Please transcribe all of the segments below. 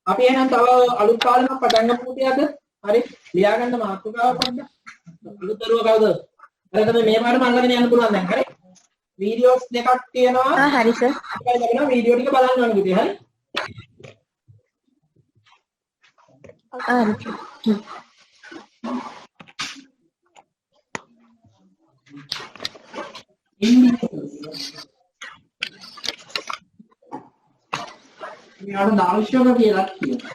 අපි එහෙනම් තව අලුත් කාලෙක පටන් ගමු පුතියද? හරි. ලියා ගන්න මාතෘකාව පොඩ්ඩක්. අලුත් දරුව කවුද? හරි තමයි මේ පාඩම අල්ලගෙන යන්න පුළුවන් දැන්. හරි. වීඩියෝස් දෙකක් තියෙනවා. හරි සර්. අපි ලගනවා වීඩියෝ ටික බලන්න ඕනේ පුතේ. හරි. මෙයාට දාර්ශනික කියලා කියනවා.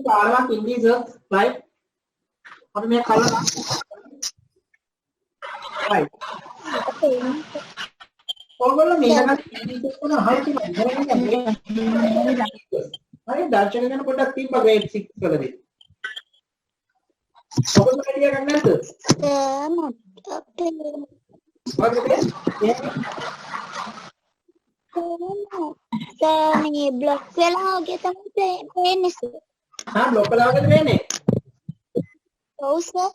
පාරක් ඉංග්‍රීසි right අපි මේ කලර right ඔයගොල්ලෝ මේක ඉංග්‍රීසි කරන අහලා තියෙනවා හරි දර්ශන ගැන පොඩ්ඩක් තිබ්බා grade 6 වලදී ඔයගොල්ලෝ කඩිය ගන්න නැද්ද මේ බ්ලොක් වෙලා වගේ තමයි පේන්නේ සර්. බ්ලොක් වෙලා වගේ පේන්නේ. ඔව් සර්.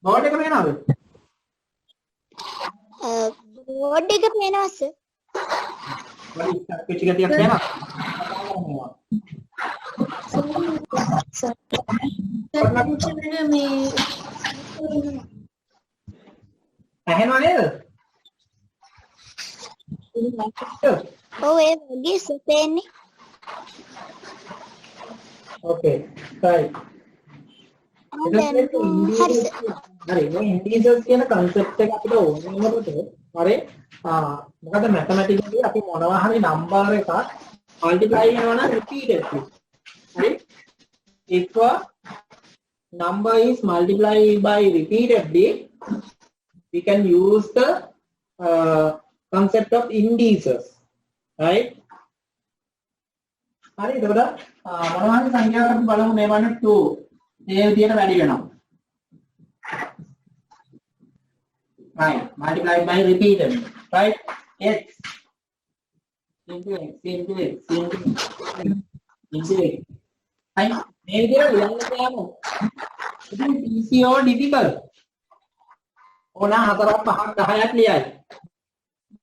බෝඩ් එක පේනවද? බෝඩ් එක පේනවා සර්. පිටි ගතියක් පේනවා. ඇහෙනව නේද? ඔව් ඒ වගේ සර් පේන්නේ. Okay, right. හරි මේ ඉන්ටිජර්ස් කියන concept එක අපිට ඕන වෙනකොට හරි මොකද mathematically අපි මොනවා හරි number එකක් multiply කරනවා නම් repeatedly හරි if a number is multiplied by repeatedly we can use the concept of indices right හරි එතකොට මොනවා හරි සංඛ්‍යාවක් අපි බලමු මේ වන්න 2 ඒ විදිහට වැඩි වෙනවා right multiplied by repeated right x into x into x into x right මේ විදිහට ලියන්න ගියාම ඉතින් PCO difficult ඕන 4ක් 5ක් 10ක් ලියයි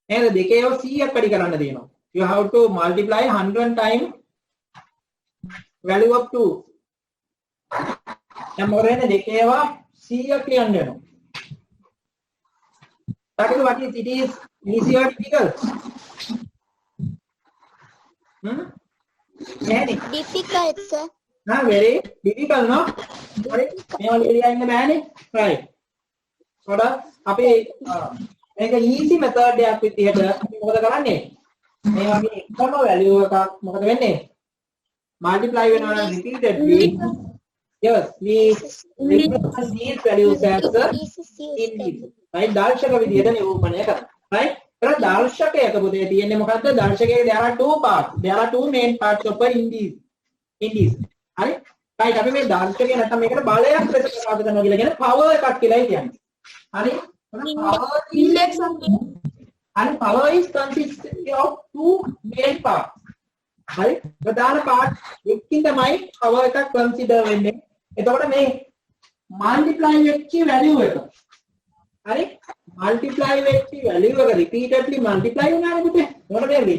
නේද දෙකේ 100ක් වැඩි කරන්න තියෙනවා you have to multiply 100 times value of 2 දැන් මොකද වෙන්නේ දෙකේවා 100ක් ලියන්න වෙනවා Takil what is it is easy or difficult? Difficult sir. Very difficult no? Sorry, මේ වල එළියා ඉන්න බෑනේ. Right. සොඩා අපි මේක easy method එකක් විදිහට අපි මොකද කරන්නේ? මේ වගේ එකම value එකක් මොකද වෙන්නේ? multiply වෙනවා නම් repeatedly yes we replace these values as the indices right දාර්ශනික විදිහට නිරූපණය කරනවා right ඒක දාර්ශනිකයක පුතේ තියෙන්නේ මොකද්ද දාර්ශනිකයේ there are two parts there are two main parts of a indices හරි right අපි මේ දාර්ශනිකය නැත්නම් මේකට බලයක් ලෙස ප්‍රකාශ කරනවා කියලා කියන්නේ power එකක් කියලායි කියන්නේ හරි power index and power is consisting of two main parts හරි ප්‍රධාන part එකකින් තමයි power එකක් consider වෙන්නේ එතකොට මේ multiply වෙච්ච value එක හරි multiply වෙච්ච value එක repeatedly multiply වුණානේ පුතේ මොකද මේ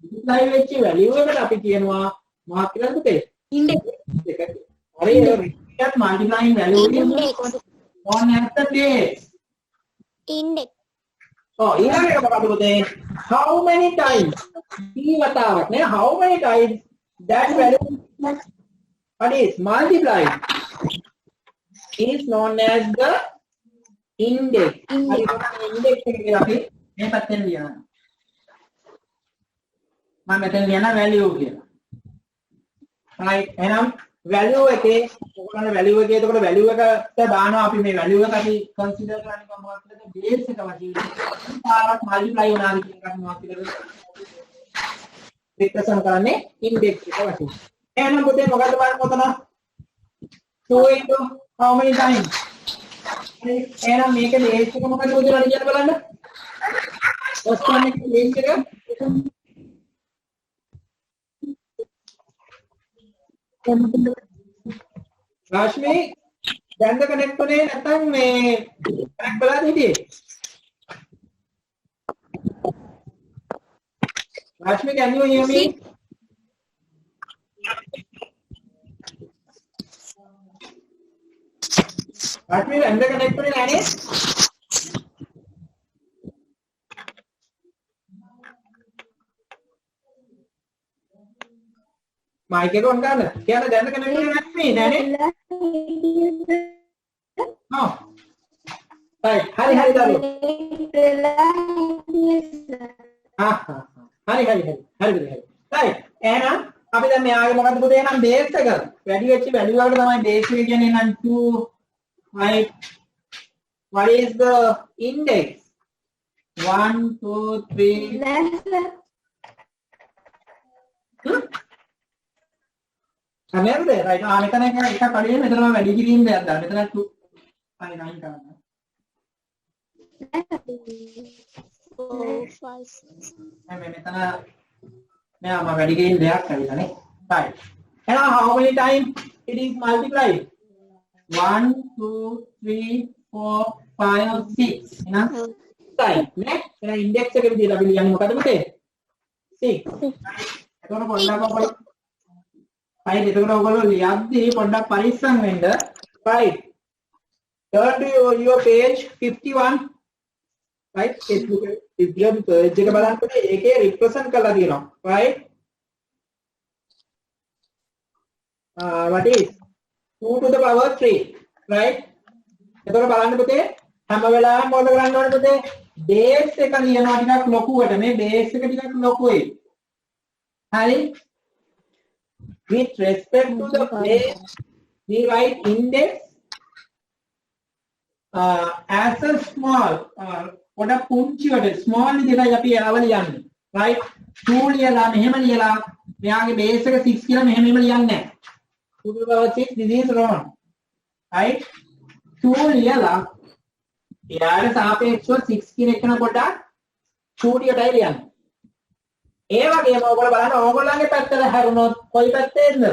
multiply වෙච්ච value එකට අපි කියනවා මොකක්ද කියලා පුතේ index එක හරි ඒක repeated multiplying value known as the base index ඊළඟ එක මොකක්ද පුතේ how many times වතාවක් නේ how many times that value what is multiplied is known as the index. Index එක කියලා අපි මේ පැත්තෙන් ලියනවා. මම මෙතන ලියන value කියලා. right එහෙනම් value එකේ ඔයගොල්ලන්ගේ value එකේ එතකොට value එකට දානවා අපි මේ value එක අපි consider කරන්නේ කොහොමද කියලා base එක වශයෙන් පාරක් multiply වුණාද කියන එක මොනවද කියලා represent කරන්නේ index එක වශයෙන්. එහෙනම් පුතේ මොකද බලන්න ඔතන 2 into how many times? එහෙනම් මේකේ base එක මොකද පුතේ කියලා බලන්න. first one එකේ base එක Rashmi, දැන්ද කනෙක්ට් උනේ නැත්නම් මේ කනෙක්ට් බලලා හිටියේ? Rashmi, can you hear me? Rashmi, දැන්ද කනෙක්ට් උනේ නැහැ නේද? Mic එක on කරන්න. කියන්න දැන්ද කනෙක්ට් උනේ නැත්නම් නෑනේ. Oh. Right. Hari dulu. Hari. Right. එහෙනම් අපි දැන් මෙයාගේ මොකද්ද පුතේ එහෙනම් බේස් එක වැඩි වෙච්ච වැලියු වලට තමයි බේස් එක කියන්නේ එහෙනම් 2 right. What is the index? 1 2 3 Kamera deh, right? මෙතන එක කඩේ මෙතන වැඩි කිරීම දෙයක් දාන්න. මෙතන 2 හරි 9 කරන්න. 4 5 6 මෙතන මෙයාම වැඩි කිරීම දෙයක් ඇවිල්ලානේ. right. එහෙනම් how many times it is multiplied? 1 2 3 4 5 6. එහෙනම් time නේ. එහෙනම් index එක විදිහට අපි ලියන්නේ මොකද පුතේ? 6. එතකොට පොඩ්ඩක් right, එතකොට ඔයගොල්ලෝ ලියද්දී පොඩ්ඩක් පරිස්සම් වෙන්න. right. Turn to your page 51. right. Facebook එකේ page එක බලන්නකොට ඒකේ represent කරලා තියෙනවා. right. What is 2 to the power 3. right. එතකොට බලන්න පුතේ හැම වෙලාවෙම මොකද කරන්න ඕනේ පුතේ? base එක ලියනවා ටිකක් ලොකුවට. මේ base එක ටිකක් ලොකුයි. හරි. With respect to the place, we write index as a small. What a punchi or small විදිහටයි අපි එයාව ලියන්නේ. right? 2 ලියලා මෙහෙම ලියලා මෙයාගේ base එක 6 කියලා මෙහෙම ලියන්නේ නැහැ. 2 to the power 6 this is wrong. right? 2 ලියලා එයාට සාපේක්ෂව 6 කියන එක න පොඩ්ඩක් චූටියටයි ලියන්නේ. ඒ වගේම ඔයගොල්ලෝ බලන්න ඕගොල්ලන්ගේ පැත්තට හැරුණොත් කොයි පැත්තේද?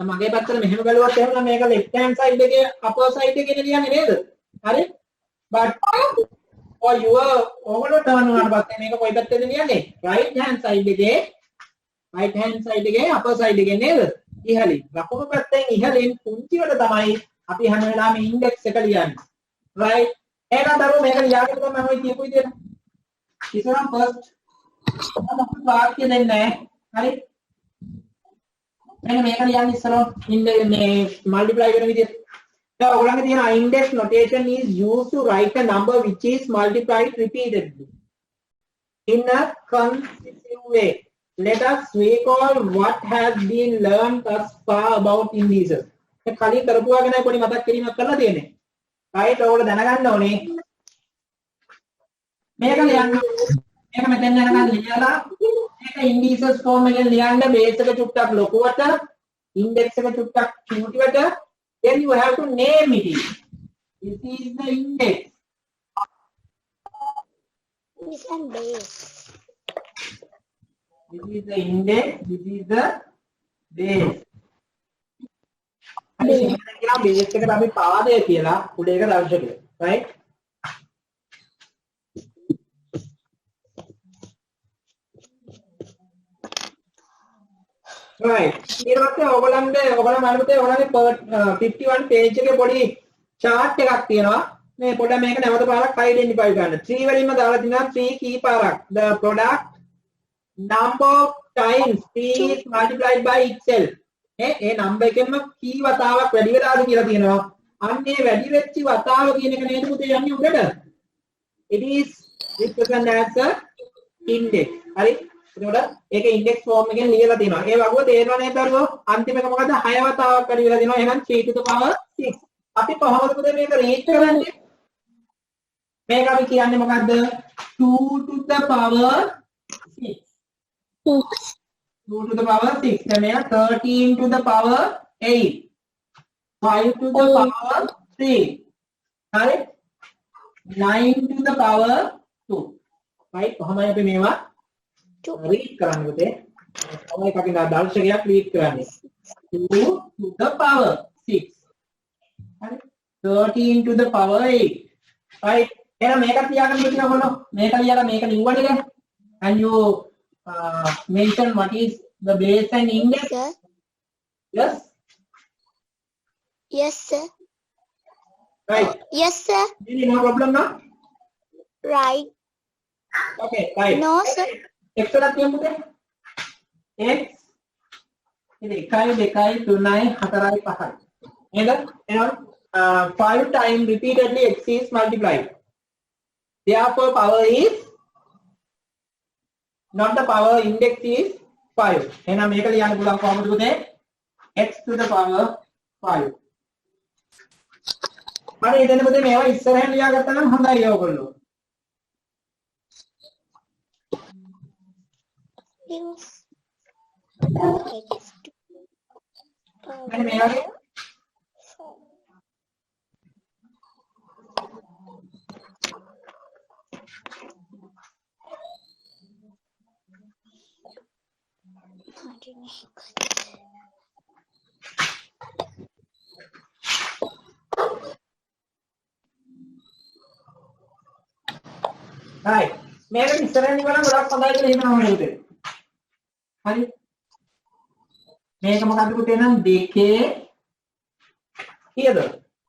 මගේ පැත්තට මෙහෙම බැලුවොත් එහෙනම් මේක left hand side එකේ upper side එකේ ලියන්නේ නේද? හරි? but for your ඕගොල්ලෝ turn වුණාට පස්සේ මේක කොයි පැත්තේද ලියන්නේ? right hand side එකේ upper side එකේ නේද? ඉහළින්. ලකුණු පැත්තෙන් ඉහළින් පුංචිවට තමයි අපි හැම වෙලාවෙම index එක ලියන්නේ. right? එහෙනම් දරුවෝ මේක ලියාගෙන තමයි මම කියපු විදියට. ඉතින් first මොකක්ද වාක්‍ය දෙන්නේ නැහැ. හරි? මෙන්න මේක ලියන්න ඉස්සරහ මේ multiply කරන විදියට. දැන් ඔයගොල්ලන්ගේ තියෙන index notation is used to write a number which is multiplied repeatedly in a consecutive way. Let us recall what has been learned thus far about indices. මේ කලින් කරපුවා ගැන පොඩි මතක් කිරීමක් කරලා තියෙන්නේ. right? ඔයගොල්ලෝ දැනගන්න ඕනේ. මේක ලියන්න මේක මෙතෙන් යනකම් ලියලා මේක indices form එකෙන් ලියන්න base එක චුට්ටක් ලොකුවට index එක චුට්ටක් චූටිවට then you have to name it. This is the index. This and base. This is the index. This is the base. අනිත් එක කියන base එකට අපි පාදය කියලා උඩ එක දර්ශකය. right? right. ඊට පස්සේ ඔයගොල්ලෝ මනපතේ ඔයගොල්ලන්ගේ 51 page එකේ පොඩි chart එකක් තියෙනවා. මේ පොඩ මේක නැවත පාරක් identify කරන්න. 3 වලින්ම දාලා තිනවා 3 key පාරක්. The product number of times 3 is multiplied by itself. A number එකෙන්ම key වතාවක් වැඩි වෙලාද කියලා තියෙනවා. අන්න ඒ වැඩි වෙච්ච වතාව කියන එක නේද පුතේ යන්නේ උඩට. It is represented as a index. හරි? එතකොට ඒක ඉන්ඩෙක්ස් ෆෝම් එකෙන් ලියලා තියෙනවා. ඒ වගේම තේරෙනව නේද දරුවෝ? අන්තිම එක මොකද? 6 වතාවක් වැඩි වෙලා දෙනවා. එහෙනම් 3 to the power 6. අපි කොහොමද පුතේ මේක රීඩ් කරන්නේ? මේක අපි කියන්නේ මොකද්ද? 2 to the power 6. 2 to the power 6. දැන් මේක 13 to the power 8. 5 to the power 3. හරි? 9 to the power 2. right? කොහොමයි අපි මේවා රීඩ් කරන්නේ පුතේ? කොහොමයි අපි දර්ශකයක් රීඩ් කරන්නේ? 2 to the power 6. හරි? 13 to the power 8. right? එහෙනම් මේක තියාගන්න කියලා ඔයගොල්ලෝ මේක ලියලා මේක ලිව්වනේ දැන්. and you mention what is the base and index. Sir. Yes. Yes, sir. Right. Yes, sir. Really no problem now. Right. Okay. Right. No, sir. X වලක් කියමුද? X ඉතින් 1 2 3 4 5. නේද? එහෙනම් 5 times repeatedly x is multiplied. Therefore power is not the power index is 5. එහෙනම් මේක ලියන්න පුළුවන් කොහොමද පුතේ? x to the power 5. මම හිතන්නේ පුතේ මේවා ඉස්සරහින් ලියාගත්තා නම් හොඳයි ඔයගොල්ලෝ. මෙන්න මේ වගේ right. මේක ඉස්සරහින් ඉවරනම් ගොඩක් හොඳයි කියලා හිතනවා මම හිතේ. හරි. මේක මොකද්ද පුතේ නම් දෙකේ කීයද?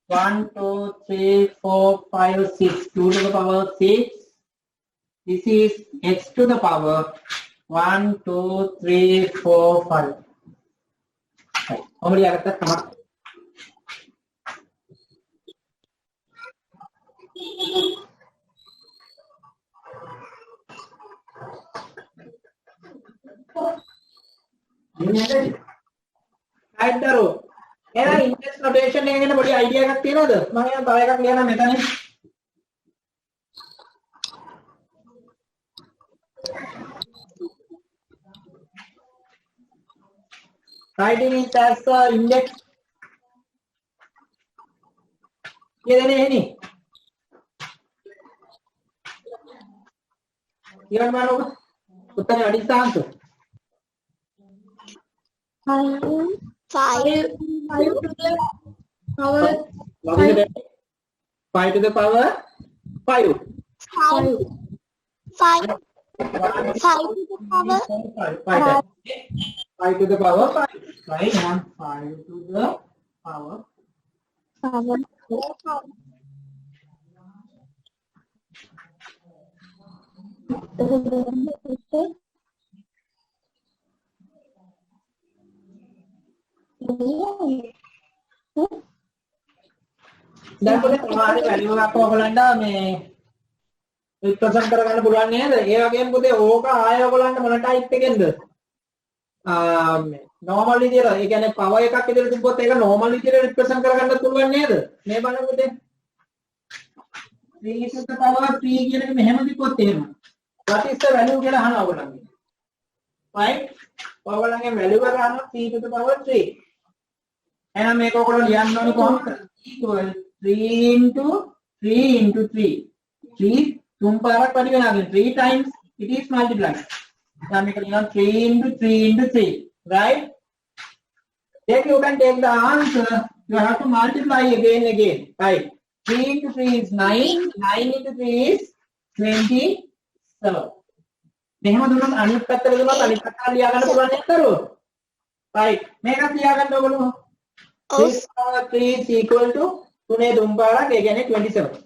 1 2 3 4 5 6 2 to the power 6. This is x to the power 1 2 3 4 5. right. කොහොමද යාගත්ත තමයි. right දරුවෝ. එහෙනම් ඉන්ඩෙක්ස් නොටේෂන් එක ගැන පොඩි අයිඩියා එකක් තියෙනවද? මම එහෙනම් තව එකක් ලියනවා මෙතන. writing it as index. කියදනේ එහෙනේ. කියන්න බලන්න. උත්තරේ අඩිස්සාන්ත. 5 to the power 5 to the power 5. 5 to the power 5 to the power 5. Right? And 5 to the power 5. දැන් පොඩි සමහර වැලියු එකක් ඔයගලන්ට මේ රිප්‍රසන්ට් කරගන්න පුළුවන් නේද? ඒ වගේම පුතේ ඕක ආය ඔයගලන්ට මොන ටයිප් එකෙන්ද? normal විදියට ඒ කියන්නේ power එකක් විදියට තිබ්බොත් ඒක normal විදියට රිප්‍රසන්ට් කරගන්නත් පුළුවන් නේද? මේ බලන්න පුතේ 3 to the power 3 කියන එක මෙහෙම තිබ්බොත් එහෙම. what is the value කියලා අහනවා ඔයගලන්ගෙන්. right? ඔයගලන්ගේ value එක අහනවා 3 to the power 3. එහෙනම් මේක ඔයගොල්ලෝ ලියන්න ඕනේ කොහොමද? equal 3 into 3 into 3. 3 තුන් පාරක් වැඩි වෙනවා. 3 times it is multiplied. දැන් මේක ලියනවා 3 into 3 into 3. right? Then you can take the answer. You have to multiply again. right? 3 into 3 is 9. 9 into 3 is 27. මෙහෙම දුන්නොත් අනිත් පැත්තට දුන්නොත් අනිත් පැත්තට ලියා ගන්න පුළුවන් නේද දරුවෝ? right. මේකත් ලියා ගන්න ඕගොල්ලෝ. 3 is equal to 3 තුන් පාරක් ඒ කියන්නේ 27.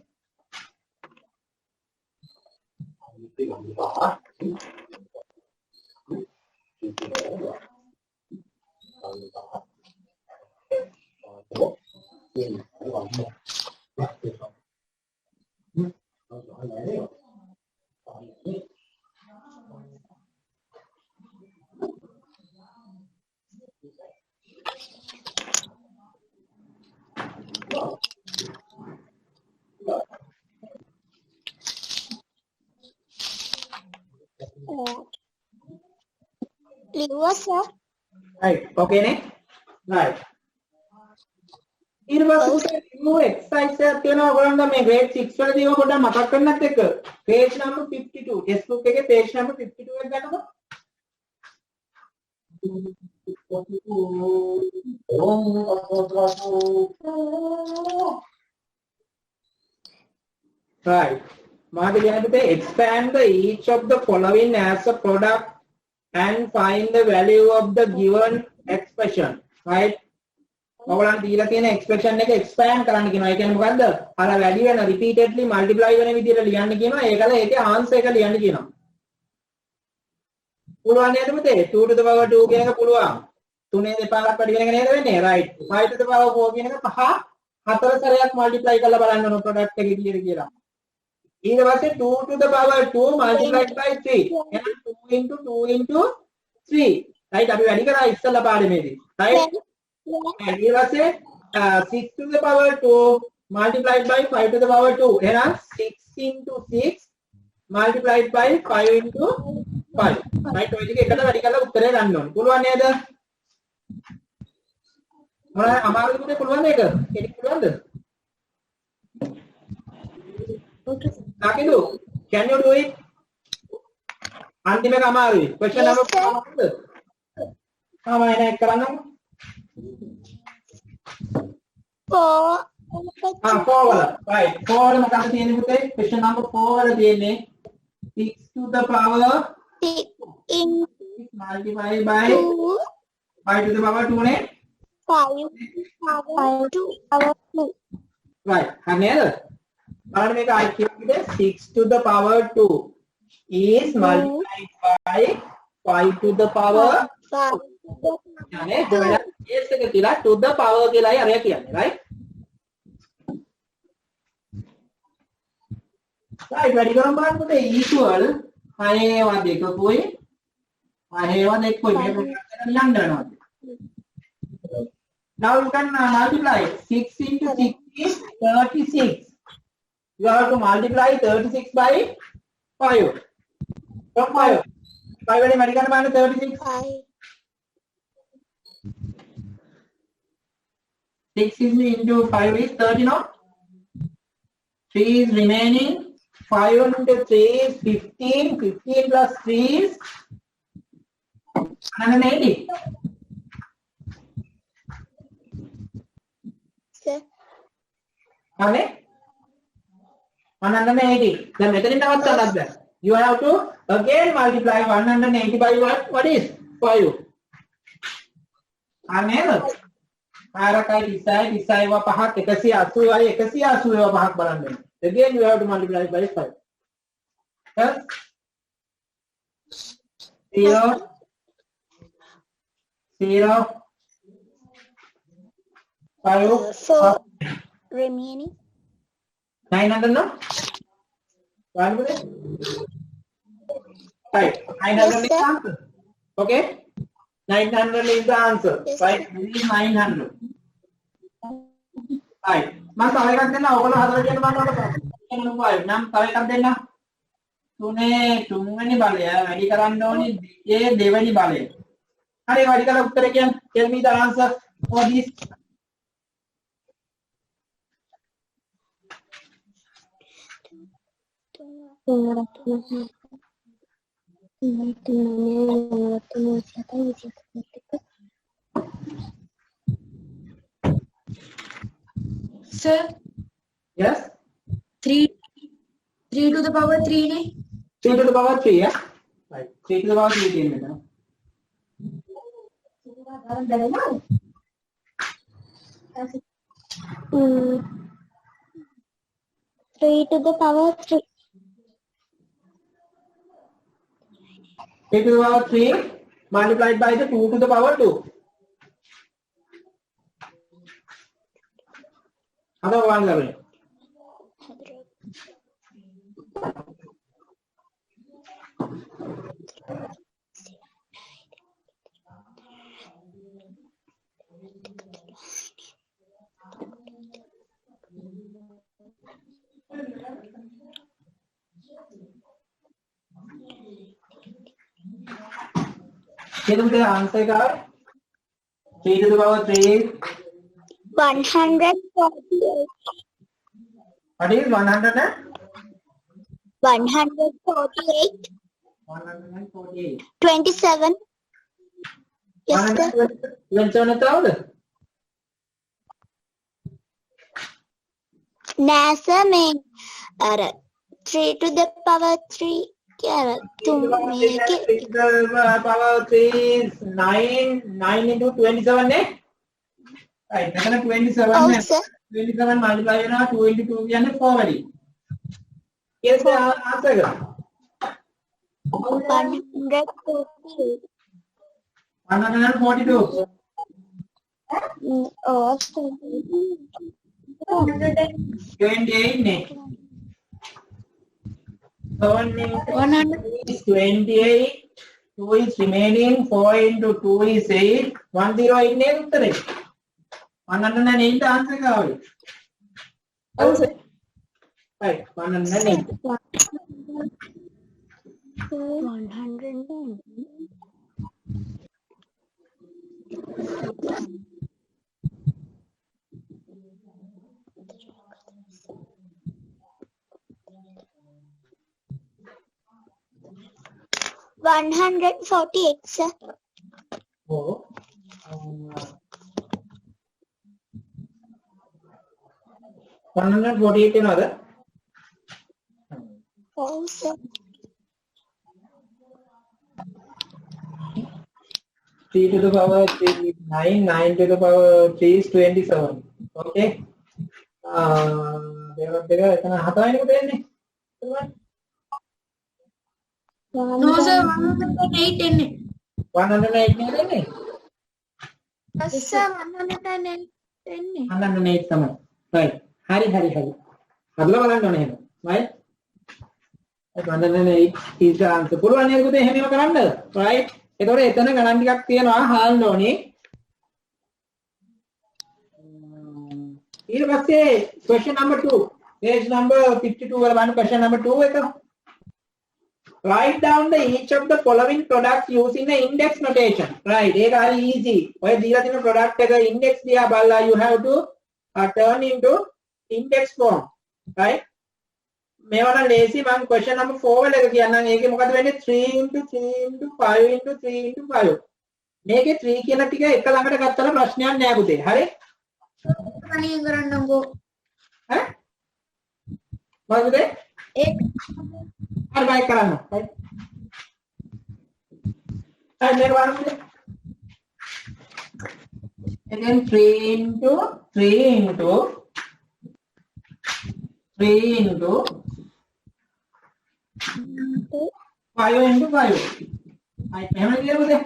Liver, sir. right okay නේ right ඊට පස්සේ new exercise එකක් තියෙනවා ඔයගොල්ලන්ට මේ grade 6 වලදී ඔය පොඩ්ඩක් මතක් කරන්නත් එක්ක page number 52 test book එකේ page number 52 එක ගන්නකො right මාගේ කියනකොට expand the each of the following as a product and find the value of the given expression right ඔයගොල්ලන් දීලා තියෙන expression එක expand කරන්න කියනවා. ඒ කියන්නේ මොකද්ද? අර වැඩි වෙන repeatedly multiply වෙන විදිහට ලියන්න කියනවා. ඒකල ඒකේ answer එක ලියන්න කියනවා. පුළුවන් නේද පුතේ? 2 to the power 2 කියන එක පුළුවන්. 3 දෙපාරක් වැඩි වෙන එක නේද වෙන්නේ? right. 5 to the power 4 කියන එක පහ හතර සැරයක් multiply කරලා බලන්න ඕන product එකේ කීයද කියලා. ඊට පස්සේ 2 to the power 2 multiplied by 3. එහෙනම් 2 into 2 into 3. right අපි වැඩි කරා ඉස්සෙල්ලා පාඩමේදී. right. And here was it 6 to the power 2 multiplied by 5 to the power 2. Here 6 into 6 multiplied by 5 into 5. Right? ඔය ටික එකට වැඩි කරලා උත්තරේ ගන්න ඕනේ. පුළුවන් නේද? මොනවා අමාරුද පුතේ පුළුවන් මේක? කෙනෙක් පුළුවන්ද? Takidu, can you do it? අන්තිම එක අමාරුයි. question number 4 මොකද? තමයි නේද කරන්නේ? 4. 4 වල. right. 4 වල මොකක්ද තියෙන්නේ පුතේ? question number 4 වල තියෙන්නේ 6 to the power 6 into multiplied by 2 5 to the power 2 නේ? 5 to power 2. right. හරි නේද? බලන්න මේක I කියන්නේ 6 to the power 2 is multiplied by 5 to the power 5 يعني දෙවෙනි case එක කියලා to the power කියලායි අරයා කියන්නේ right right වැඩි කරන් බලන්න පුතේ equal 6 දෙකකුයි 6 දෙකකුයි මේ ප්‍රකාශන ලියන්න වෙනවා now you can multiply 6 into 6 is 36 you have to multiply 36 by 5 from 5 වැඩි කරන් බලන්න 36 5 6 is into 5 is 30 no? 3 is remaining. 5 into 3 is 15. 15 plus 3 is 180. sir. Okay? 180. Then method නවත්තන්නත් බෑ. You have to again multiply 180 by what? What is? 5. නේද? ආරකයි 30යි 30යි ව පහක් 180යි 180 ව පහක් බලන්න වෙනවා. Again you have to multiply by 5. Yes? 0 0 5 4 remaining 900 no? One minute. Right. 900 is the answer. Okay? 900 is the answer. Yes, right? This is 900. Right. මම තව එකක් දෙන්න ඔයගොල්ලෝ හතරට යන්න බලන්න ඕන. නම් තව එකක් දෙන්න. තුනේ තුන්වෙනි බලය වැඩි කරන්න ඕනේ දෙකේ දෙවෙනි බලය. හරි වැඩි කරලා උත්තරේ කියන්න. Tell me the answer for this. Sir, Yes? 3 to the power 3 ne? 3 to the power 3, yeah? Right. 3 to the power 3 තියෙන මෙතන. 3 to the power 3. 3 to the power 3 multiplied by the 2 to the power 2. Other one level. Can you answer God? 3 to the power 3. 148. What is 100 and? 148. 148. 27. Yes, sir. 127,000. NASA में 3 to the power 3 क्या तुम ये 3 to the power 3 is 9. 9 into 27 है. Right. That's 27 oh है. sir 27 multiply ना 2 into 2 भी है 4 वाली. Yes, answer करो. 148 142. oh 28 ने. 7 into 3 is 28. 2 is remaining. 4 into 2 is 8. 108 ने उत्तर है. 108 answer का होगा. oh Right. 108. 109 148 sir Oh. 148 another. oh sir 3 to the power 3 is 9. 9 to the power 3 is 27. Okay. There इतना हटाए नहीं बताए नहीं. No, sir. 108 in it. 108 नहीं नहीं. Yes, sir. 108 in it. 108 sama. Right. Hari. मतलब वाला नहीं है. Right. 108 is the answer. පුළුවන් නේද පුතේ එහෙම කරන්න? Right. එතකොට එතන ගණන් ටිකක් තියෙනවා හාල්න්න ඕනේ. ඊට පස්සේ question number 2. Page number 52 වල බලන්න question number 2 එක. Write down the each of the following products using the index notation. Right. ඒක හරි easy. ඔය දීලා තියෙන product එක index දිහා බලලා you have to turn into index form. Right. මේවා නම් ලේසි මම question number 4 වල එක කියන්නම් ඒකේ මොකද වෙන්නේ 3 into 3 into 5 into 3 into 5 මේකේ 3 කියන ටික එක ළඟට ගත්තම ප්‍රශ්නයක් නෑ පුතේ හරි කණියෙන් කරන්නම්කෝ ඈ මොකද ඒක හරි බයි කරන්න හරි මේක බලන්න පුතේ again 3 into 3 into 3 into 5 into 5. Right. එහෙම කියලා පුතේ.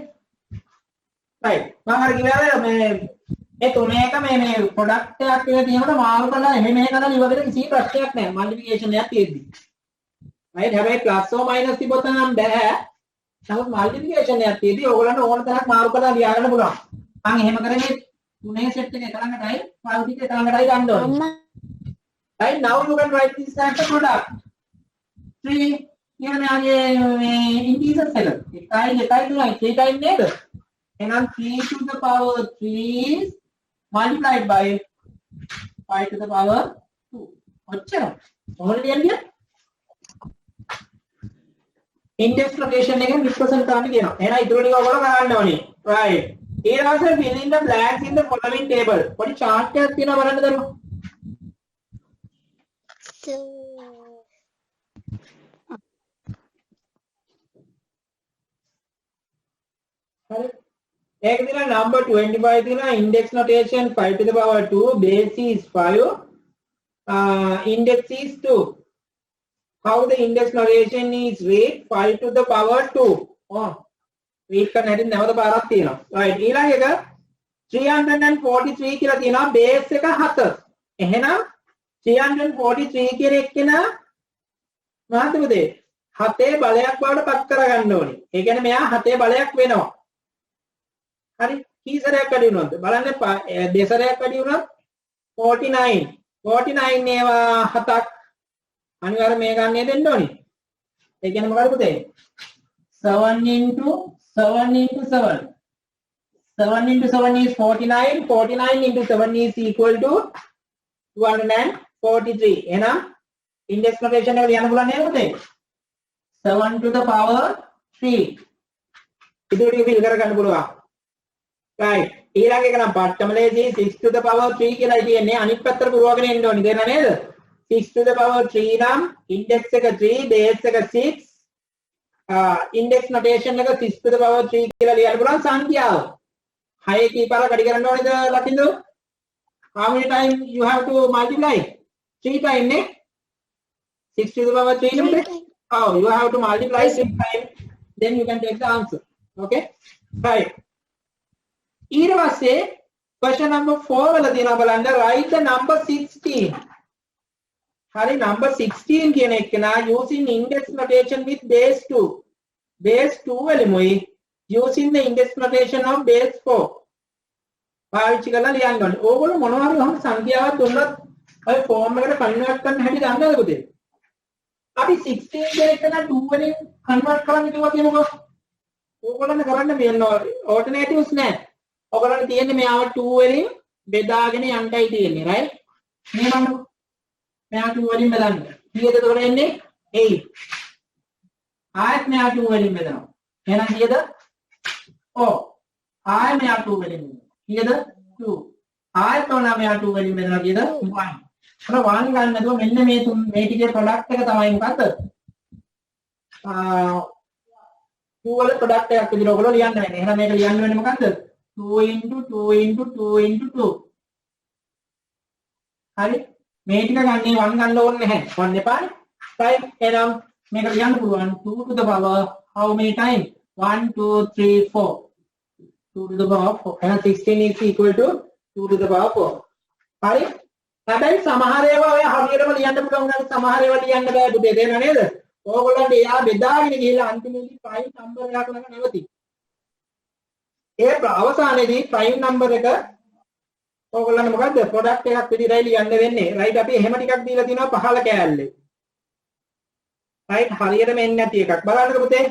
Right. මම හරි කිව්වා මේ තුන එක මේ ප්‍රොඩක්ට් එකක් කියලා තියෙනකොට මාරු කරලා එහෙම කරලා ඉවරෙට කිසි ප්‍රශ්නයක් නැහැ. මල්ටිප්ලිකේෂන් එකක් තියෙද්දි. right. හැබැයි ප්ලස් ඕ මයිනස් තිබොත් නම් බෑ. නමුත් මල්ටිප්ලිකේෂන් එකක් තියෙද්දි ඕගොල්ලන්ට ඕන තරම් මාරු කරලා ලියා ගන්න පුළුවන්. මම එහෙම කරන්නේ තුනේ සෙට් එක ළඟටයි 5 ටික ළඟටයි ගන්න ඕනේ. Right. Now you can write this as a product. 3 here आगे integers है इकाई 3 टाइम नේද එහෙනම් 3 to the power 3 is multiplied by 5 to the power 2 ඔච්චර මොකද කියන්නේ index notation එකෙන් represent කරන්න කියනවා එහෙනම් ඊටු ටික ඔයගොල්ලෝ කරන්න ඕනේ right ඊට පස්සේ fill in the blanks in the following table පොඩි chart එකක් තියෙනවා බලන්න දරුවෝ so एक दिन number 25 दिन index notation 5 to the power 2 base is 5 index is 2 how the index notation is read 5 to the power 2 read කරන්න හැටි නැවත පාරක් තියෙනවා right ඊළඟ එක 343 කියලා තියෙනවා base එක 7 එහෙනම් 343 කියන එක්කෙනා මොකද පුතේ 7 බලයක් බවට පත් කරගන්න ඕනේ ඒ කියන්නේ මෙයා 7 බලයක් වෙනවා හරි කීසරයක් වැඩි වුණාද බලන්න දෙසරයක් වැඩි වුණා 49 49 ඒවා හතක් අනිවාර්ය මේ ගන්නේ දෙන්න ඕනේ ඒ කියන්නේ මොකද පුතේ 7 into 7 into 7. 7 into 7 is 49. 49 into 7 is equal to 243. එහෙනම් index notation එක ලියන්න පුළුවන් නේද පුතේ? 7 to the power 3. ඉදිරියට ටික fill කරගන්න පුළුවන්. right. ඊළඟ එක නම් පට්ටමලේදී 6 to the power 3 කියලා තියෙන්නේ. අනිත් පැත්තට පුරවගෙන එන්න ඕනි. තේරෙනව නේද? 6 to the power 3 නම් index එක 3, base එක 6. index notation එක 6 to the power 3 කියලා ලියන්න පුළුවන් සංඛ්‍යාව. 6 කීපාරක් වැඩි කරන්න ඕනේද ලකින්දු? How many times you have to multiply? 3 times, ne? 6 to the power 3 number? Oh, you have to multiply 3 times, then you can take the answer. Okay? Right. ඊට පස්සේ question number 4 වල තියෙනවා බලන්න, write the number 16. හරි, number 16 කියන එක නා using index notation with base 2. Base 2 වලමුයි using the index notation of base 4. පාවිච්චි කරලා ලියන්න ඕනේ. ඕගොල්ලෝ මොනවා හරි වහම සංඛ්‍යාවක් දුන්නොත් ඔය ෆෝම් එකට කන්වර්ට් කරන්න හැටි දන්නවද පුතේ? අපි 16 කියන එක නම් 2 වලින් කන්වර්ට් කරන්න කිව්වා කියමුකෝ. ඕගොල්ලන්ට කරන්න වෙනවා ඕල්ටර්නේටිව්ස් නැහැ. ඕගොල්ලන්ට තියෙන්නේ මෙයාව 2 වලින් බෙදාගෙන යන්නයි තියෙන්නේ, right? මේ බලන්න. මෙයා 2 වලින් බෙදන්න. කීයද එතකොට එන්නේ? 8. ආයෙත් මෙයා 2 වලින් බෙදනවා. එහෙනම් කීයද? ඔව්. ආයෙ මෙයා 2 වලින් බෙදනවා. කීයද? 2. ආයෙත් ඕනා මෙයා 2 වලින් බෙදනවා කීයද? 1. අර 1 ගන්න නැතුව මෙන්න මේ ටිකේ ප්‍රොඩක්ට් එක තමයි මොකද්ද? 2 වල ප්‍රොඩක්ට් එකක් විදිහට ඔයගොල්ලෝ ලියන්න වෙන්නේ. එහෙනම් මේක ලියන්න වෙන්නේ මොකද්ද? 2 into 2 into 2 into 2. හරි? මේ ටික ගන්නේ 1 ගන්න ඕනේ නැහැ. 1 එපානේ. right? එහෙනම් මේක ලියන්න පුළුවන් 2 to the power how many times? 1 2 3 4. 2 to the power 4. එහෙනම් 16 is equal to 2 to the power 4. හරි? හැබැයි සමහර ඒවා ඔය හරියටම ලියන්න පුළුවන් නම් සමහර ඒවා ලියන්න බෑ පුතේ. තේරෙනව නේද? ඕගොල්ලන්ට එයා බෙදාගෙන ගිහලා අන්තිමේදී ප්‍රයිම් නම්බර් එකක් ළඟ නැවති. ඒ අවසානයේදී ප්‍රයිම් නම්බර් එක ඕගොල්ලන්ට මොකද්ද? ප්‍රොඩක්ට් එකක් විදිහටයි ලියන්න වෙන්නේ. රයිට් අපි එහෙම ටිකක් දීලා තිනවා 15 කෑල්ලේ. රයිට් හරියටම එන්නේ නැති එකක්. බලන්නකො පුතේ.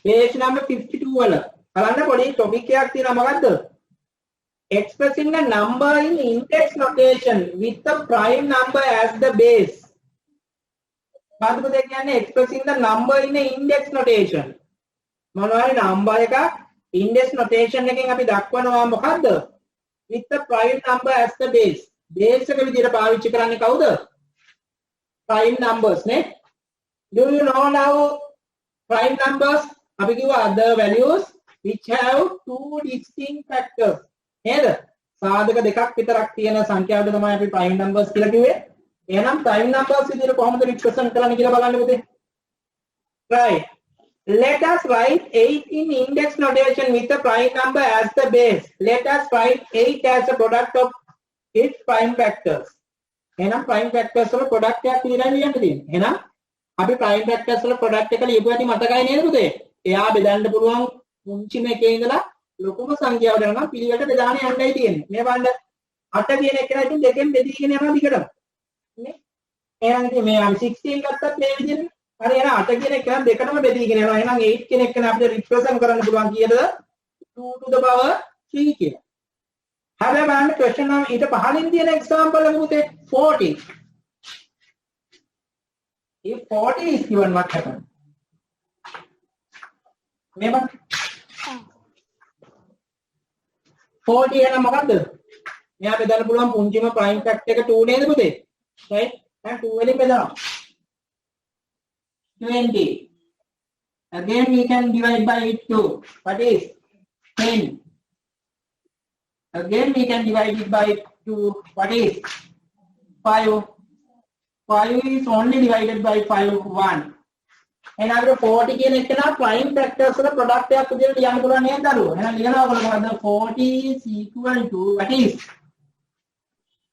page number 52 වල බලන්න පොඩි ටොපික් එකක් තියෙනවා මොකද්ද? Expressing a number in index notation with the prime number as the base. මොකද්ද පුතේ කියන්නේ? Expressing the number in a index notation. මොනවාරි නම්බර් එකක් index notation එකෙන් අපි දක්වනවා මොකද්ද? With the prime number as the base. Base එක විදිහට පාවිච්චි කරන්නේ කවුද? Prime numbers නේ. Do you know now prime numbers? අපි කිව්වා the values which have two distinct factors. නේද? සාධක දෙකක් විතරක් තියෙන සංඛ්‍යාවට තමයි අපි prime numbers කියලා කිව්වේ. එහෙනම් prime numbers විදිහට කොහොමද represent කරන්නේ කියලා බලන්න පුතේ. Right. Let us write 8 in index notation with the prime number as the base. Let us write 8 as a product of its prime factors. එහෙනම් prime factors වල product එකක් විදිහට ලියන්න තියෙන්නේ. එහෙනම් අපි prime factors වල product එක ලියපු ඇති මතකයි නේද පුතේ? එයා බෙදන්න පුළුවන් මුංචිම එකේ ඉඳලා ලොකුම සංඛ්‍යාවට යනවා පිළිවෙලට බෙදාගෙන යන්නයි තියෙන්නේ. මේ බලන්න 8 කියන එක ඉතින් දෙකෙන් බෙදීගෙන යනවා දිගටම. නේ? එහෙනම් ඉතින් මේ 16 ගත්තත් මේ විදිහට හරි එහෙනම් 8 කියන එක දෙකටම බෙදීගෙන යනවා. එහෙනම් 8 කියන එක අපිට රිප්‍රසන්ට් කරන්න පුළුවන් කීයද? 2 to the power 3 කියලා. හැබැයි බලන්න question නම් ඊට පහලින් තියෙන example එක පුතේ 40. If 40 is given, what happens? මේ බලන්න 40 එන මොකද්ද? මෙයා බෙදන්න පුළුවන් පුංචිම prime factor එක 2 නේද පුතේ? right? දැන් 2 වලින් බෙදනවා. 20. Again we can divide by 2. What is 10? Again we can divide it by 2. What is 5? 5 is only divided by 5. 1. And after 40 කියන එක නා prime factors වල product එකක් විදිහට ලියන්න පුළුවන් නේද දරුවෝ? එහෙනම් ලියනවා ඔයගොල්ලෝ මොකද්ද? 40 is equal to what is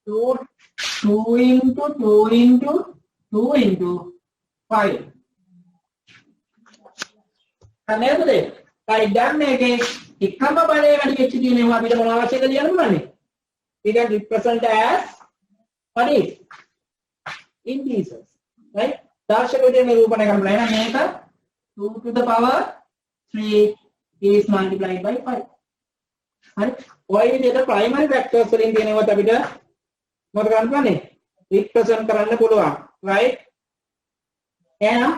2 into 2 into 2 into 5. නේද? right දැන් මේකේ එකම බලය වැඩි වෙච්ච තියෙනවා අපිට මොන අවශ්‍යද ලියන්න පුළුවන්? We can represent as what is integers, right? දර්ශක විදිහට නිරූපණය කරන්න බෑ. මේක 2 to the power 3 is multiplied by 5. හරි. ඔය විදිහට primary factors වලින් තියෙනවත් අපිට මොකද කරන්න පුළුවන්? represent කරන්න පුළුවන්. right? එහෙනම්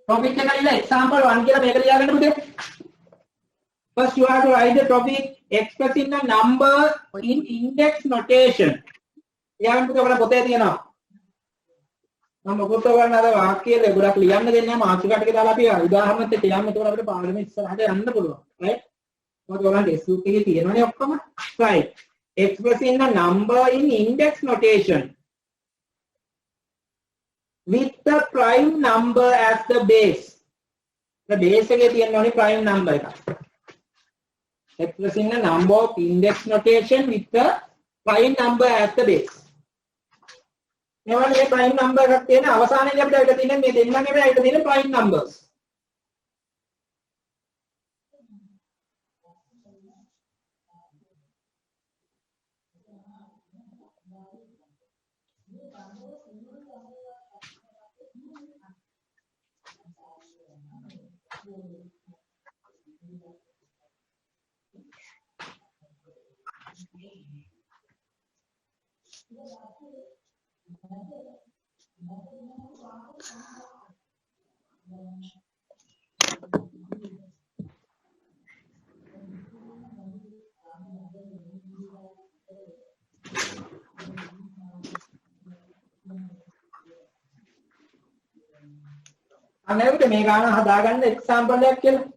topic එක ඉන්න example 1 කියලා මේක ලියාගන්න පුතේ. First you have to write the topic expressing a number in index notation. ලියාගන්න පුතේ ඔයාලා පොතේ තියෙනවා. මම මොකද කරන්නේ අර වාක්‍යය ගොඩක් ලියන්න දෙන්නේ නැහැ මාතෘකා ටික දාලා අපි උදාහරණෙත් එක්ක යන්න එතකොට අපිට පාඩම ඉස්සරහට යන්න පුළුවන්. right? මොකද ඔයාලන්ට SUK එකේ තියෙනවනේ ඔක්කොම. right. Expressing a number in index notation with the prime number as the base. The base එකේ තියෙනවනේ prime number එක. Expressing a number of index notation with the prime number as the base. මේ prime number එකක් තියෙන අවසානයේදී අපිට අවිත තියෙන මේ දෙන්නගේ අවිත තියෙන prime numbers. අනේකට මේ ගාන හදාගන්න එක්සැම්පල් එකක් කියලා.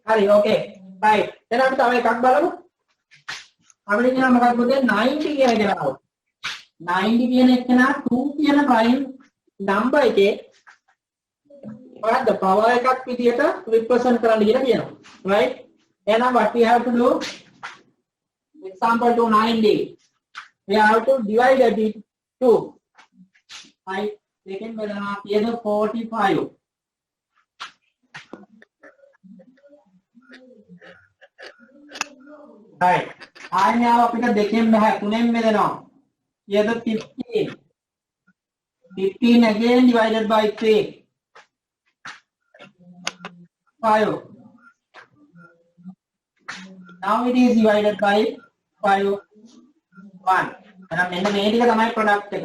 හරි ඕකේ right එහෙනම් අපි තව එකක් බලමු අපිට කියනවා මොකක්ද පුතේ 90 කියන එක දානවා 90 කියන එක නා 2 කියන prime number එකේ මොකද්ද power එකක් විදියට represent කරන්න කියලා කියනවා right එහෙනම් what we have to do example to 90 we have to divide it 2 right දෙකෙන් බෙදනවා කියන 45 right ආයෙ අපිට දෙකෙන් බෑ තුනෙන් බෙදනවා ඊයද 15 again divided by 3 5 now it is divided by 5 1 එහෙනම් මෙන්න මේ ටික තමයි product එක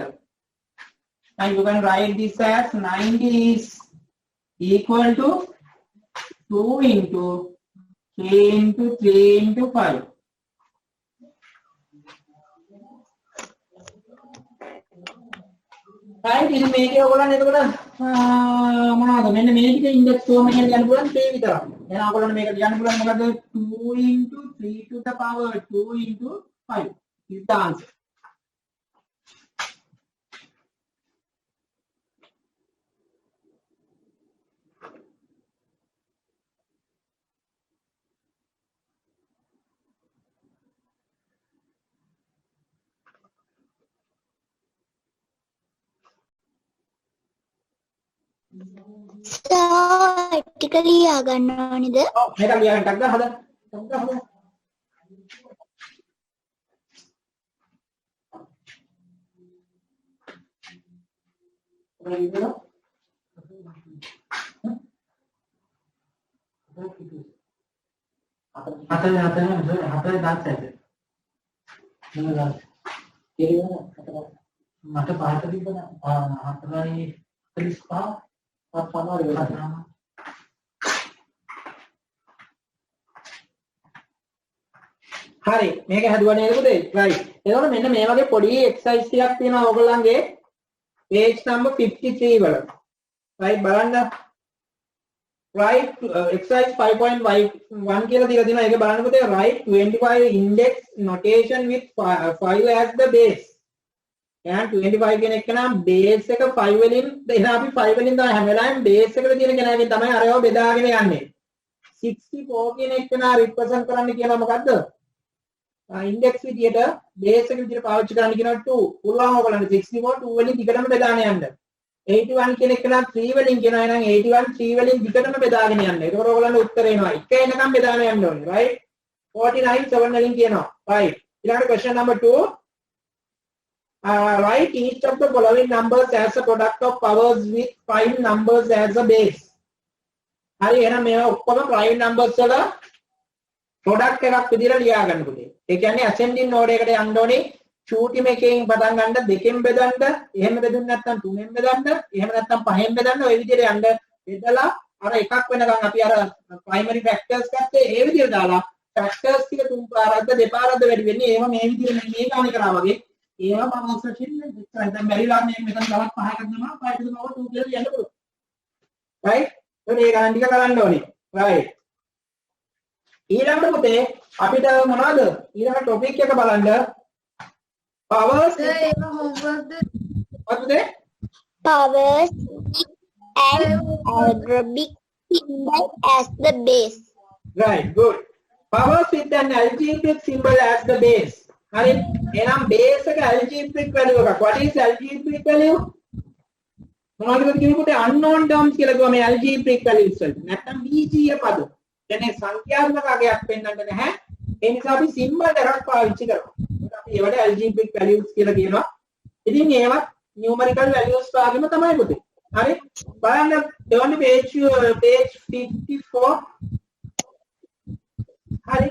and you can write this as 90 is equal to 2 into 3 into 3 into 5 right ඉතින් මේකේ ඔයගොල්ලන් එතකොට මොනවද මෙන්න මේ ටික ඉන්ඩෙක්ස් ෆෝම් එකෙන් ලියන්න පුළුවන් 3 විතරක්. එහෙනම් ඔයගොල්ලන් මේක ලියන්න පුළුවන් මොකද 2 into 3 to the power 2 into 5 is the answer. ටික ලියා ගන්න ඕනිද? ඔව් මේක ලියා ගන්න ටක් හදන්න. ටක් හදන්න. හතර දාන්න ඇද. මට පාට තිබුණා 4:45 සමහර වෙලාවට හරි මේක හදුවා නේද පුතේ right එතකොට මෙන්න මේ වගේ පොඩි එක්සර්සයිස් ටිකක් තියෙනවා ඔයගොල්ලන්ගේ page number 53 වල right බලන්න right exercise 5.1 කියලා දීලා තියෙනවා ඒක බලන්න පුතේ right 25 index notation with 5 as the base එහෙනම් 25 කියන එක නම් බේස් එක 5 වලින් එහෙනම් අපි 5 වලින් තමයි හැම වෙලාවෙම බේස් එකට තියෙන කෙනාගෙන් තමයි අරව බෙදාගෙන යන්නේ. 64 කියන එක නා රිප්‍රසන්ට් කරන්න කියනවා මොකද්ද? ඉන්ඩෙක්ස් විදියට බේස් එක විදියට පාවිච්චි කරන්න කියනවා 2. පුළුවන් ඔයගලන්ට 64 2 වලින් දිගටම බෙදාගෙන යන්න. 81 කියන එක නම් 3 වලින් කියනවා. එහෙනම් 81 3 වලින් දිගටම බෙදාගෙන යන්න. ඒකෝර ඔයගලන්ට උත්තර එනවා. එක එනකම් බෙදාගෙන යන්න ඕනේ. right? 49 7 වලින් කියනවා. right. ඊළඟට question number 2. Write each of the following numbers as a product of powers with prime numbers as a base. හරි එහෙනම් මේවා ඔක්කොම prime numbers වල product එකක් විදිහට ලියා ගන්න පුතේ. ඒ කියන්නේ ascending order එකට යන්න ඕනේ. shooting එකෙන් පටන් ගන්න දෙකෙන් බෙදන්න. එහෙම බෙදුන්නේ නැත්නම් තුනෙන් බෙදන්න. එහෙම නැත්නම් පහෙන් බෙදන්න. ඔය විදිහට යන්න බෙදලා අර එකක් වෙනකන් අපි අර primary factors ගත්තේ ඒ විදිහට දාලා factors ටික තුන් පාරක්ද දෙපාරක්ද වැඩි වෙන්නේ. ඒව මේ විදිහට මේ ගානේ කරා වගේ. ඒවා පවර්ස් වලින් දැන් බැරිලා මේ මෙතන තවත් පහකට දෙනවා 5 to the power 2 කියලා කියන්න පුළුවන්. right? ඒ ගණන් ටික කරන්න ඕනේ. right. ඊළඟට පුතේ අපිට මොනවද? ඊළඟ ටොපික් එක බලන්න. powers ඒව homework වත්ද? Powers and algebraic symbol as the base. right, good. Powers with an algebraic symbol as the base. හරි. එහෙනම් base එක algebraic value එකක්. what is algebraic value? මොනවද කියනකොට unknown terms කියලා කිව්වා මේ algebraic values වලට. නැත්නම් බීජීය පද. කියන්නේ සංඛ්‍යාත්මක අගයක් පෙන්වන්න නැහැ. ඒ නිසා අපි symbol එකක් පාවිච්චි කරනවා. අපි ඒවට algebraic values කියලා කියනවා. ඉතින් ඒවත් numerical values වගේම තමයි පුතේ. හරි. බලන්න දෙවන page 54. හරි.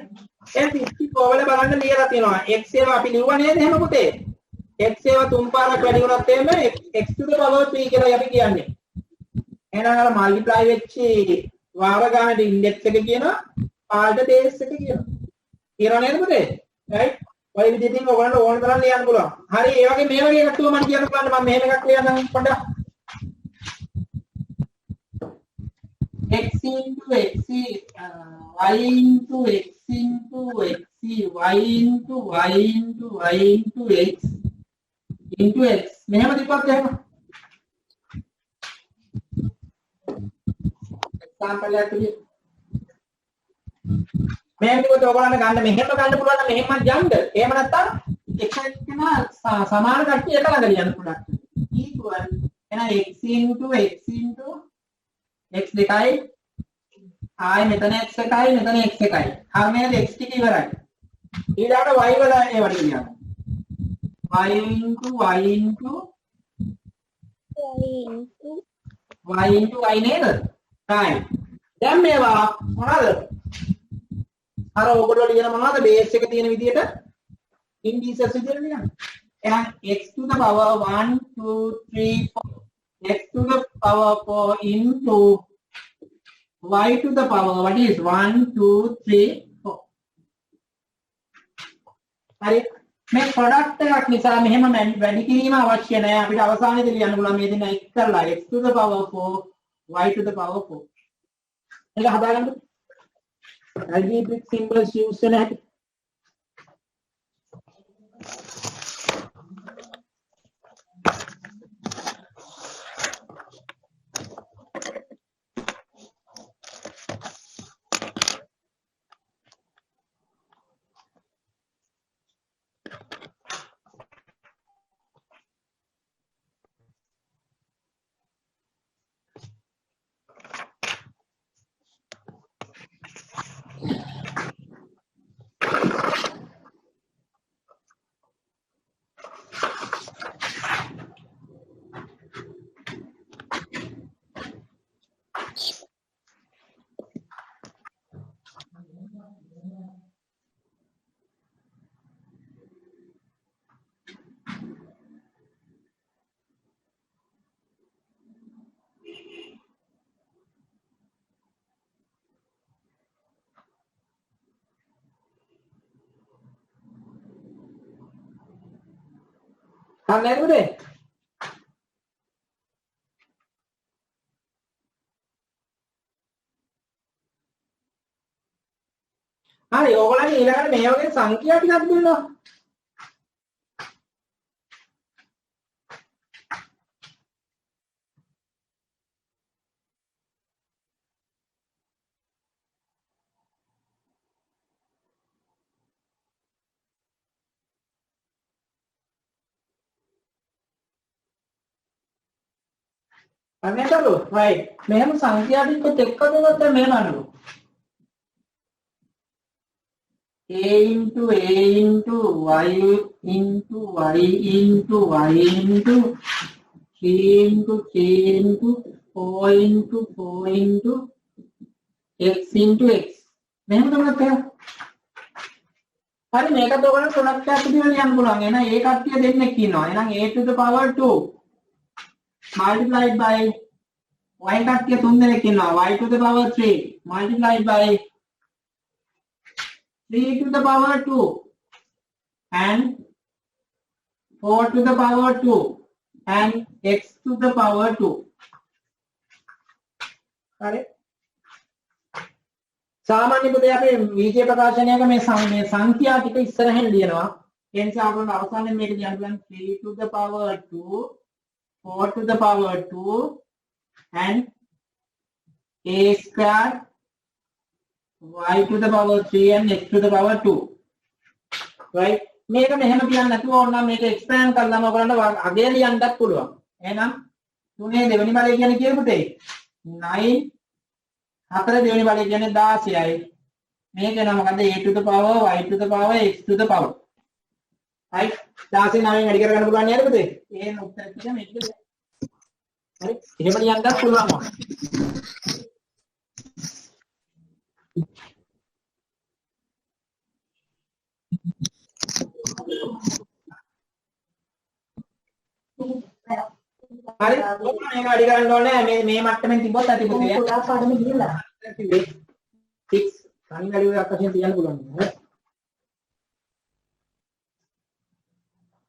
ඒ 54 වල බලන්න ලියලා තියෙනවා. x ඒවා අපි ලිව්වා නේද එහෙම පුතේ? x ඒවා තුන් පාරක් වැඩි වුණත් එහෙම x to the power 3 කියලා අපි කියන්නේ. එහෙනම් අර multiply වෙච්ච වාර ගානට index එක කියනවා පාඩ base එක කියනවා. කියනවා නේද පුතේ? right? ඔය විදිහටින් ඔයගොල්ලන්ට ඕන තරම් ලියන්න පුළුවන්. හරි ඒ වගේ මේ වගේ එකක් තුම මම කියන්න බලන්න මම මෙහෙම එකක් ලියන්නම් පොඩ්ඩක්. x into x y into x into x y into y into y into x into x මෙහෙම දීපුවත් එහෙම example එකක් විදිහට මෙහෙම දීපුවත් ඔයගොල්ලන්ට ගන්න මෙහෙම ගන්න පුළුවන් නම් මෙහෙමත් යන්න එහෙම නැත්නම් x එකන සමාන කට්ටිය එක ළඟ ලියන්න පුළුවන් equal එහෙනම් x into x into x දෙකයි ආයි මෙතන x එකයි මෙතන x එකයි. හරි නේද? x ටික ඉවරයි. ඊළඟට y වල ඒවට කියන්න. y into y into y into y නේද? right. දැන් මේවා මොනවද? අර ඔයගොල්ලෝ ලියන මොනවද බේස් එක තියෙන විදිහට ඉන්ඩිසස් විදිහට ලියන්න. එහෙනම් x to the power 1 2 3 4 x to the power 4 into y to the power what is 1 2 3 4 හරි මේ ප්‍රොඩක්ට් එකක් නිසා මෙහෙම වැඩි කිරීම අවශ්‍ය නැහැ අපිට අවසානයේදී ලියන්න පුළුවන් මේ දෙන්න එක් කරලා x to the power 4 y to the power 4 එක හදාගන්න algebraic symbols use වෙන හැටි හරි නේද පුතේ? හරි ඕගොල්ලන් ඊළඟට මේ වගේ සංඛ්‍යා ටිකක් දුන්නා. අන්නේතරු right මෙහෙම සංඛ්‍යා ටිකත් එක්ක දෙනොත් මෙහෙම අනලු a into y into y into 3 into 3 into 4 into 4 into x into x මෙහෙම දෙනොත් හරි මේකත් ඔයගොල්ලෝ තුනක් පැත්තකින් ලියන්න පුළුවන්. එහෙනම් ඒ කට්ටිය දෙන්නෙක් ඉන්නවා. එහෙනම් a to the power 2 multiplied by y කට්ටිය තුන් දෙනෙක් ඉන්නවා. y to the power 3 multiplied by 3 to the power 2 and 4 to the power 2 and x to the power 2. හරි सामान्य පුතේ අපි විජය ප්‍රකාශනයක මේ සංඛ්‍යා ටික ඉස්සරහින් ලියනවා. ඒ නිසා අපිට අවසානයේ මේක කියන්න පුළුවන් 3 to the power 2 4 to the power 2 and a square y to the power 3 and x to the power 2 right මේක මෙහෙම කියන්න නැතුව ඕනනම් මේක එක්ස්පෑන්ඩ් කරලාම ඔයගලන්ට අගය ලියන්නත් පුළුවන්. එහෙනම් 3 දෙවෙනි බලය කියන්නේ කීයද පුතේ 9 හතර දෙවෙනි බලය කියන්නේ 16යි. මේක නම මොකද a to the power y to the power x to the power. right 16 9න් වැඩි කරගන්න පුළුවන් නේද පුතේ? එහෙනම් උත්තර ටික මේකද. හරි එහෙම ලියන්නත් පුළුවන්. හරි මේක වැඩි කරන්න ඕනේ මේ මට්ටමින් තිබ්බොත් ඇති පුතේ. පුතා පාඩම ගිහලා 6 අනිත් වැඩි ඔය අක්කෂෙන් තියන්න පුළුවන්.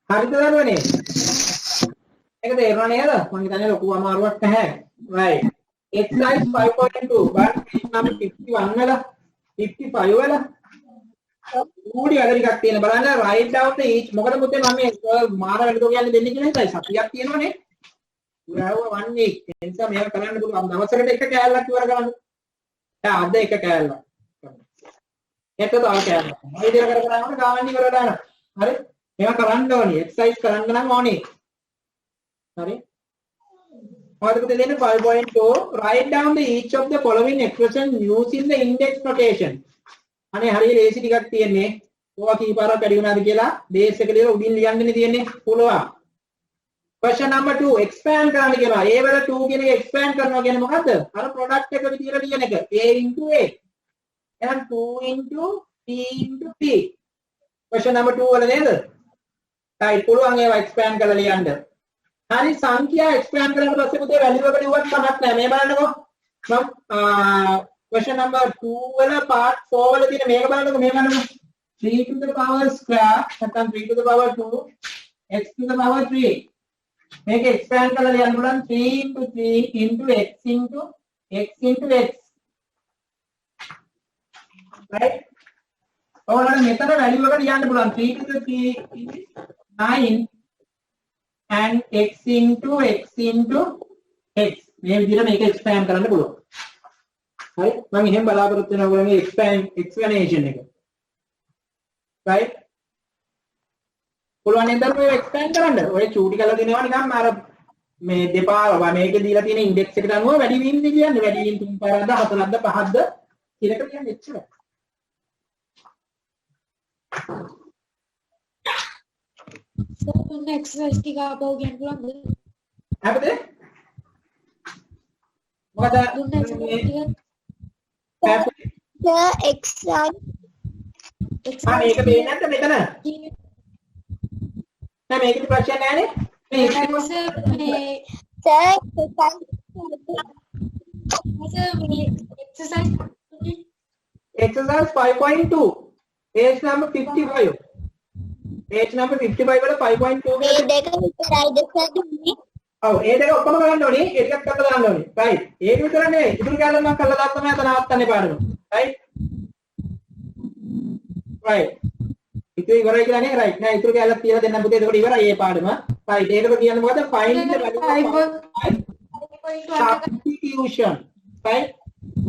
හරිද දරුවනේ? ඒක තේරුණා නේද? මම හිතන්නේ ලොකු අමාරුවක් නැහැ. right exercise 5.2 but page number 51 වල 55 වල ඌඩි වැඩ ටිකක් තියෙන බලන්න write down the each මොකද පුතේ මම මේ මාර වැඩ කියන්නේ දෙන්නේ කියලා හිතයි සතියක් තියෙනවනේ. you have one week ඒ නිසා මේක කරන්න පුළුවන් දවසකට එක කෑල්ලක් ඉවර කරන්න. දැන් අද එක කෑල්ලක්. හෙට තව කෑල්ලක්. මේ විදිහට කර කරාම ගාවන්ඩි ඉවර දාන්න. හරි? මේවා කරන්න ඕනේ. එක්සර්සයිස් කරන්න නම් ඕනේ. හරි? මොකද පුතේ දෙන්නේ 5.2 write down the each of the following expression using the index notation. අනේ හරිය ලේසි ටිකක් තියෙන්නේ. ඕවා කීපාරක් වැඩි වුණාද කියලා බේස් එක ලියලා උඩින් ලියන්නනේ තියෙන්නේ. පුළුවන්. Question number 2 expand කරන්න කියනවා. a වල 2 කියන එක expand කරනවා කියන්නේ මොකද්ද? අර product එක විදියට ලියන එක. a into a. එහෙනම් 2 into p into p. Question number 2 වල නේද? right පුළුවන් ඒවා expand කරලා ලියන්න. හරි සංඛ්‍යා expand කරලා පස්සේ පුතේ value එකට ඉවත් කමක් නැහැ. මේ බලන්නකෝ. මම question number 2 වල part 4 වල තියෙන මේක බලන්නකෝ මේ බලන්නකෝ 3 to the power square නැත්නම් 3 to the power 2 x to the power 3 මේක expand කරලා ලියන්න පුළුවන් 3 into 3 into x into x into x right ඔයාලට මෙතන value එක ලියන්න පුළුවන් 3 to the 3 9 and x into x into x මේ විදිහට මේක expand කරන්න පුළුවන්. right මම එහෙම බලාපොරොත්තු වෙනවා ඔයගොල්ලන්ගේ explanation එක right පුළුවන් නේද ඔය expand කරන්න ඔය චූටි කරලා දෙනවා නිකන් අර මේ දෙපා මේකේ දීලා තියෙන index එකට අනුව වැඩි වීම කියන්නේ වැඩි වීම 3 පාරක්ද 4ක්ද 5ක්ද කියලා කියන්නේ එච්චරයි. So exercise ටික ආපහු කියන්න පුළුවන්ද? අපිට මොකද the exercise මේක පේන්නේ නැද්ද මෙතන? නෑ මේකේ ප්‍රශ්න නෑනේ. මේ exercise 5.2 page number 55 page number 55 වල 5.2 මේ දෙක විතරයි දෙකන්නේ. ඔව් ඒ දෙක ඔක්කොම කරන්න ඕනේ. ඒ ටිකක් කරලා දාන්න ඕනේ. right ඒක විතර නෙවෙයි. ඉතුරු කැලේ මම කරලා දාන්න තමයි අත නවත්තන්නේ පාඩම. right right ඉතින් ඉවරයි කියලා නේ right නෑ ඉතුරු කැලේ තියලා දෙන්න පුතේ එතකොට ඉවරයි මේ පාඩම. right ඒකට කියන්නේ මොකද find the value of substitution. right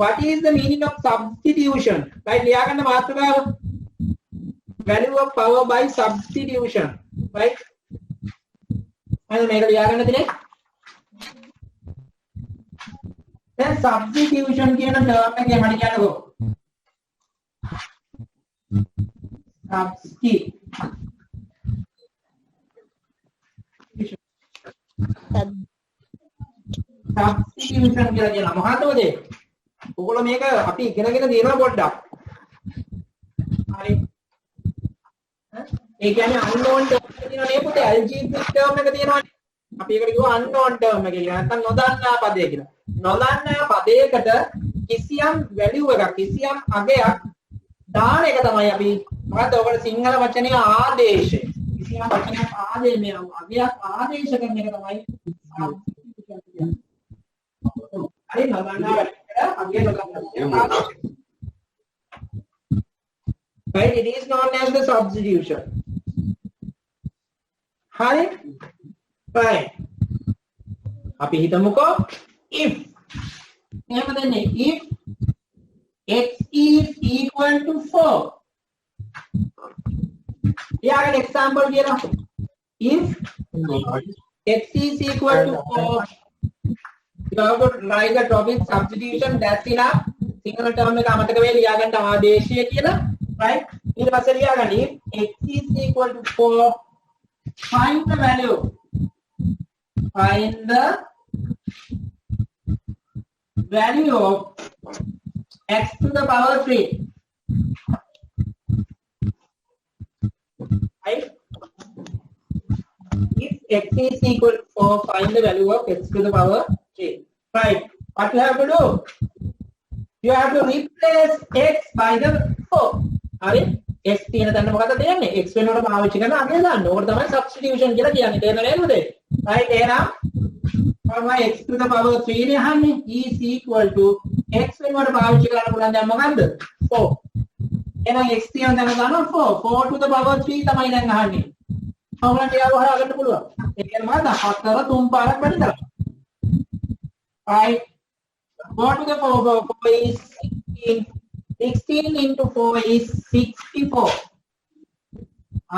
what is the meaning of substitution? right ලියා ගන්න මාතෘකාව value of power by substitution. right අද මේක ලියා ගන්න තියෙන්නේ දැන් substitution කියන term එකේ මම කියන්නකෝ. substitution කියලා කියනවා. මොකද්ද ඔය? ඔයගොල්ලෝ මේක අපි ඉගෙනගෙන තියෙනවා පොඩ්ඩක්. හරි. ඒ කියන්නේ unknown term එක තියෙනවා නේ පුතේ. algebraic term එක තියෙනවානේ. අපි ඒකට කිව්වා unknown term එක කියලා. නැත්නම් නොදන්නා පදය කියලා. නොදන්නා පදයකට කිසියම් value එකක් කිසියම් අගයක් දාන එක තමයි අපි මොකද්ද ඔකට සිංහල වචනේ ආදේශය. කිසියම් වචනයක් ආදේ මේ අගයක් ආදේශ කරන එක තමයි හරි නොදන්නා වැඩකට අගය නොදන්නා. Right, it is known as the substitution. Hari, right. Api hitamuko if if x is equal to 4. Yeah, an example here. If x is equal to 4, you have to write the topic substitution. That's enough. Single term එක අමතක වෙලා ලියා ගන්න ආදේශය කියලා. Right? ඊට පස්සේ ලියා ගන්න if x is equal to 4, find the value. Find the value of x to the power 3. Right? If x is equal to 4, find the value of x to the power 3. Right? What you have to do? You have to replace x by the 4. හරි x තියෙන තැන මොකද දෙන්නේ x වෙනකොට පාවිච්චි කරන අගය දාන්න. ඕකට තමයි substitution කියලා කියන්නේ. තේරෙනවද නේද? right එහෙනම් මම x to the power 3 නේ අහන්නේ. is equal to x වෙනකොට පාවිච්චි කරන්න පුළුවන් දැන් මොකද්ද 4. එහෙනම් x තියෙන තැන දානවා 4. 4 to the power 3 තමයි දැන් අහන්නේ. ඔයාලට ඒක හොයාගන්න පුළුවන්. ඒ කියන්නේ මොකද්ද 4 3 පාරක් වැඩි කරලා. right 4 to the power 4 is 16. 16 into 4 is 64.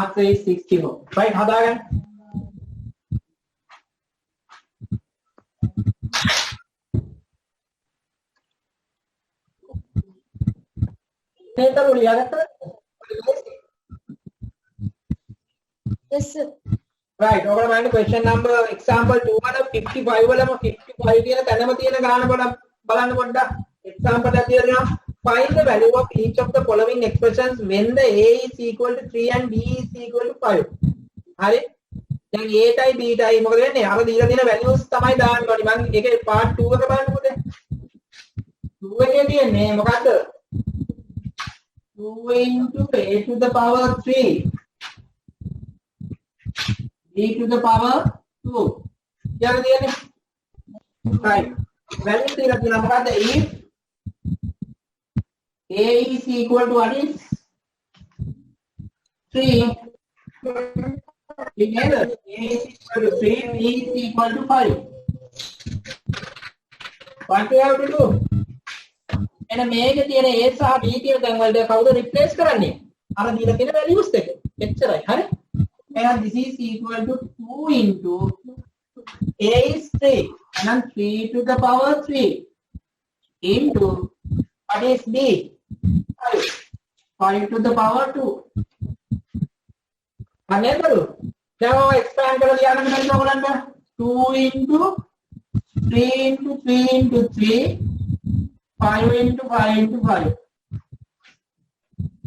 Answer is 64. Right, hadagan. Yes, sir. Right, ඔයගොල්ලෝ බලන්න question number example 2 වල 55 වලම 55 කියන තැනම තියෙන ගාන බලන්න පොඩ්ඩක්. example එකක් දෙනවා. Find the value of each of the following expressions when the a is equal to 3 and b is equal to 5. හරි දැන් a ටයි b ටයි මොකද වෙන්නේ අර දීලා තියෙන values තමයි දාන්න ඕනේ. මම ඒකේ part 2 එක බලන්න පුතේ. 2 එකේ තියෙන්නේ මොකද්ද 2 into a to the power 3 b to the power 2 යාර තියෙන්නේ. right value දීලා තියෙනවා මොකද්ද if a is equal to what is 3. Together a is equal to 3, b is equal to 5. What do you have to do? එහෙනම් මේකේ තියෙන a සහ b කියන තැන් වලට කවුද රිප්ලේස් කරන්නේ? අර දීලා තියෙන values එක. එච්චරයි. හරි? එහෙනම් this is equal to 2 into a is 3. එහෙනම් 3 to the power 3 into what is b? 5 to the power 2. අනේකරු දැන් ඔය expand කරලා ලියන්න බැරිද ඔයගලන්ට 2 into 3 into 3 into 3 5 into 5 into 5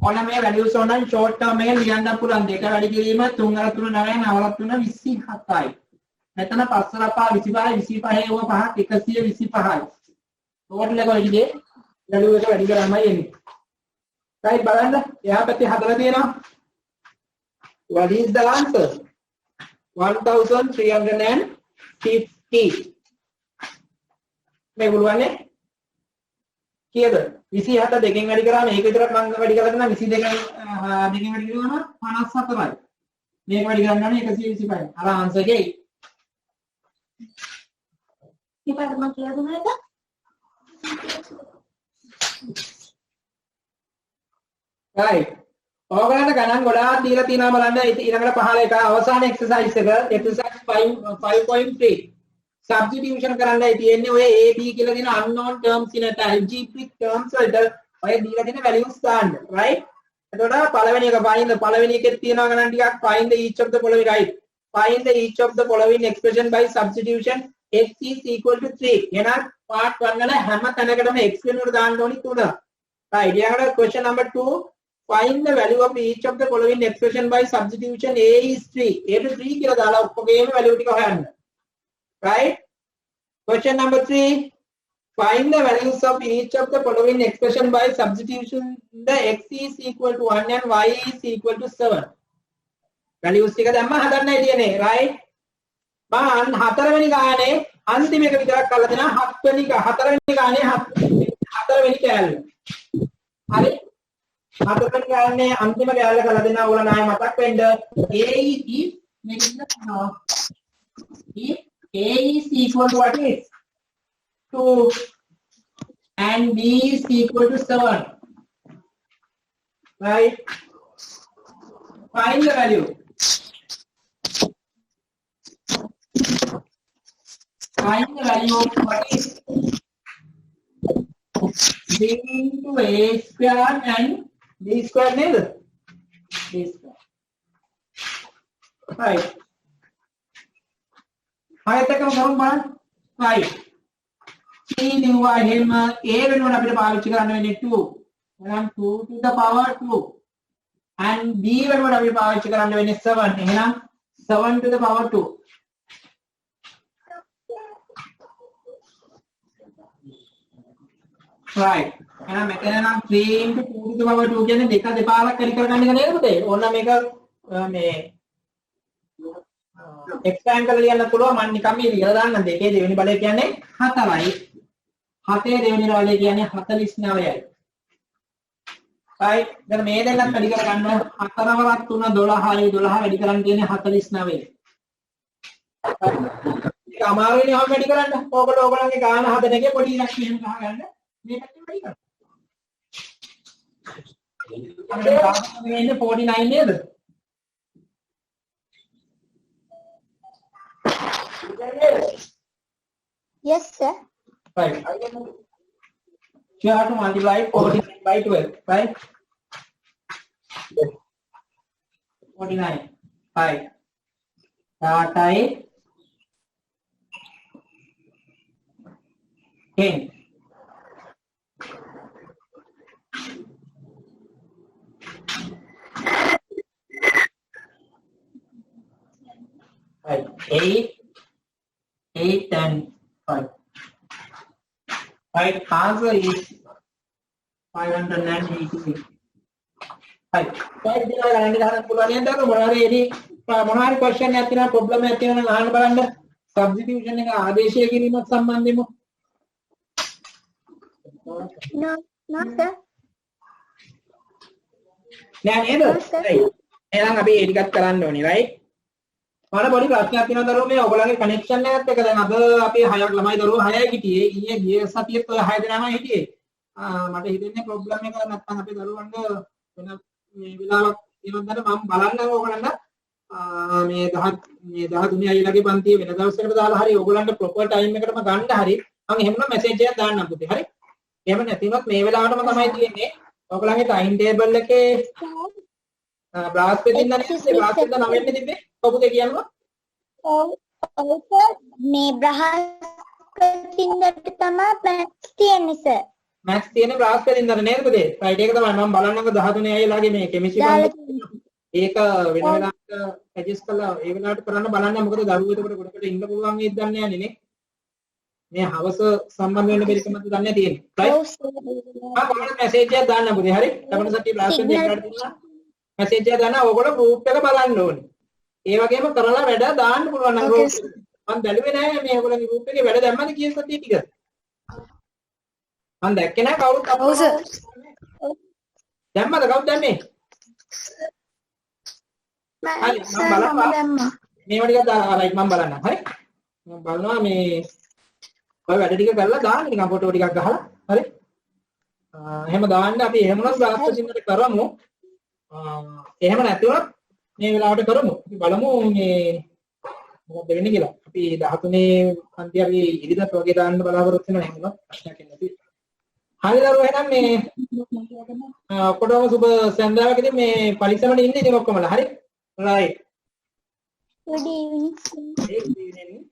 ඔන්න මේ values ඕනනම් short term එකෙන් ලියන්න පුළුවන්. දෙක වැඩි කිරීම 3 අර 3 9 9 3 27යි. මෙතන 5 අර 5 25 25 ඕව පහක් 125යි. total එක ඔයගේ value එක වැඩි කරාමයි එන්නේ. right බලන්න එහා පැත්තේ හදලා තියෙනවා. What is the answer? 1350. මේ පුළුවන්නේ කීයද? 27 දෙකෙන් වැඩි කරාම මේක විතරක් මම වැඩි කරලා දෙනවා 22 දෙකෙන් වැඩි කරනවා 54යි. මේක වැඩි කරන්න ඕනේ 125යි. අර ආන්සර් එකේ ඉතින් මම කියලා දුන්නාද? right ඕගලන්ට ගණන් ගොඩාක් දීලා තියෙනවා බලන්න ඊළඟට 15 එක අවසාන එක්සර්සයිස් එක exercise 5.3 substitution කරන්නයි තියෙන්නේ ඔය a b කියලා දෙන unknown terms ඉනට algebraic terms වලට ඔය දීලා දෙන values දාන්න right එතකොට පළවෙනි එක පළවෙනි එකේ තියෙනවා ගණන් ටිකක් find each of the following right find each of the following expression by substitution x is equal to 3 එහෙනම් part 1 වල හැම තැනකටම x වෙනුවට දාන්න ඕනි 3 right ඊළඟට question number 2 find the value of each of the following expression by substitution a is 3 a to 3 කියලා දාලා ඔක්කොගේම value ටික හොයන්න right question number 3 find the values of each of the following expression by substitution the x is equal to 1 and y is equal to 7 values ටික දැම්ම හදන්නයි තියෙන්නේ right මම හතරවෙනි ගානේ අන්තිම එක විතරක් අල්ල දෙනවා හතරවෙනි ගානේ හතරවෙනි කෑල්ල හරි හතරවෙනි ගානේ අන්තිම කෑල්ල කරලා දෙනවා ඕගොල්ලෝ නාය මතක් වෙන්න a is මේක if a is equal to what is 2 and b is equal to 7 right find the value find the value of what is b into a square and b square nil b square right ආයතකම කරමු බලන්න right c ලිව්වා එහෙම a වෙනුවට අපිට පාවිච්චි කරන්න වෙන්නේ 2 එහෙනම් 2 to the power 2 and b වෙනුවට අපි පාවිච්චි කරන්න වෙන්නේ 7 එහෙනම් 7 to the power 2 right එහෙනම් මෙතන නම් 3 into 2 to the power 2 කියන්නේ දෙක දෙපාරක් වැඩි කරගන්න එක නේද පුතේ ඕන්න මේක මේ expand කරලා ලියන්න පුළුවන් මම නිකන් මේ ලියලා දාන්නම් දෙකේ දෙවෙනි බලය කියන්නේ 4යි හතේ දෙවෙනි බලය කියන්නේ 49යි right දැන් මේ දෙන්නත් වැඩි කරගන්න 4 වරක් 3 12යි 12 වැඩි කරන්න තියෙන්නේ 49යි ඒක අමාරුනේ ඔහොම වැඩි කරන්න ඕගොල්ලෝගේ ගාන හදන එකේ පොඩි ඉලක්ක මෙහෙම ගහගන්න මේකට වැඩි කරන්න අපිට ගාන වෙන්නේ 49 නේද Yes, sir. right you have to multiply 49 by 12 right 49 right Tatai 10 right 8 and 5 right answer is 588 right right දිනවා ගණන් ගන්න පුළුවන් නේද මොනවාරි එදි මොනවාරි question එකක් තියෙනවා problem එකක් තියෙනවා නම් අහන්න බලන්න substitution එක ආදේශය කිරීමත් සම්බන්ධෙම No, no, sir. නෑ නේද right එහෙනම් අපි ඒ ටිකත් කරන්න ඕනේ right මම පොඩි ප්‍රශ්නයක් තියෙනවා දරුවෝ මේ ඔයගොල්ලන්ගේ කනෙක්ෂන් එකත් එක දැන් අද අපි 6ක් ළමයි දරුවෝ 6යි හිටියේ ඊයේ ගිය සතියේත් ඔය 6 දෙනාම හිටියේ මට හිතෙන්නේ ප්‍රොබ්ලම් එක නැත්තම් අපේ දරුවන්ට වෙන මේ වෙලාවක් තියෙනවද මම බලන්නම් ඕගොල්ලන්ට මේ 13 අයියලාගේ පන්තියේ වෙන දවසකට දාලා හරි ඕගොල්ලන්ට ප්‍රොපර් ටයිම් එකටම ගන්න හරි මම එහෙමනම් මැසේජ් එකක් දාන්නම් පුතේ හරි එහෙම නැතිනොත් මේ වෙලාවටම තමයි තියෙන්නේ ඔයගොල්ලන්ගේ ටයිම් ටේබල් එකේ බ්‍රාස්පෙදින්න නේද බ්‍රාස්පෙද 9 වෙනි තිබ්බේ ඔබට කියනවා ඔව් සර් මේ බ්‍රහස්පතින්දට තමයි මැක්ස් තියෙන්නේ සර් මැක්ස් තියෙන්නේ බ්‍රාස්පෙදින්නට නේද පුතේ රයිට් ඒක තමයි මම බලන්නකො 13 අයලාගේ මේ කෙමිස්ට්‍රි ඒක වෙන වෙලාවකට ඇඩ්ජස්ට් කරලා ඒ වෙලාවට කරන්න බලන්න මොකද දරුවෝ එතකොට ගොඩකට ඉන්න පුළුවන් වේද දන්නේ නැහැ නේ මේ හවස සම්බන්ධ වෙන්න බැරි කමක් දන්නේ තියෙන්නේ රයිට් මම කොහොමද මැසේජ් එකක් දාන්න පුතේ හරි ලබන සතියේ බ්‍රාස්පෙද එකකට දුන්නා මැසේජ් එක දාන්න ඕගොල්ලෝ ගෲප් එක බලන්න ඕනේ ඒ වගේම කරලා වැඩ දාන්න පුළුවන් නම් ගෲප් මම බැලුවේ නැහැ මේ ඔයගොල්ලන්ගේ ගෲප් එකේ වැඩ දැම්මද කියන සතිය ටික මම දැක්කේ නැහැ කවුරුත් ඔව් සර් දැම්මද කවුද දැම්මේ හරි මම බලනවා මේවා ටිකක් දාලා රයිට් මම බලන්නම් හරි මම බලනවා මේ ඔය වැඩ ටික කරලා දාන්න නිකන් ෆොටෝ ටිකක් ගහලා හරි එහෙම දාන්න අපි එහෙමනම් බ්‍රාස්පෙදින්නට කරමු එහෙම නැතිවොත් මේ වෙලාවට කරමු අපි බලමු මේ මොකද වෙන්නේ කියලා. අපි 13 පන්ති අපි ඉරිදා වගේ දාන්න බලාපොරොත්තු වෙනවා එහෙම ප්‍රශ්නයක් නැති. හරි දරුවෝ එහෙනම් මේ ඔක්කොටම සුබ සන්ධ්‍යාවක් ඉතින් මේ පරිස්සමට ඉන්න ඉතින් ඔක්කොමලා හරි. right. Good evening. Good evening.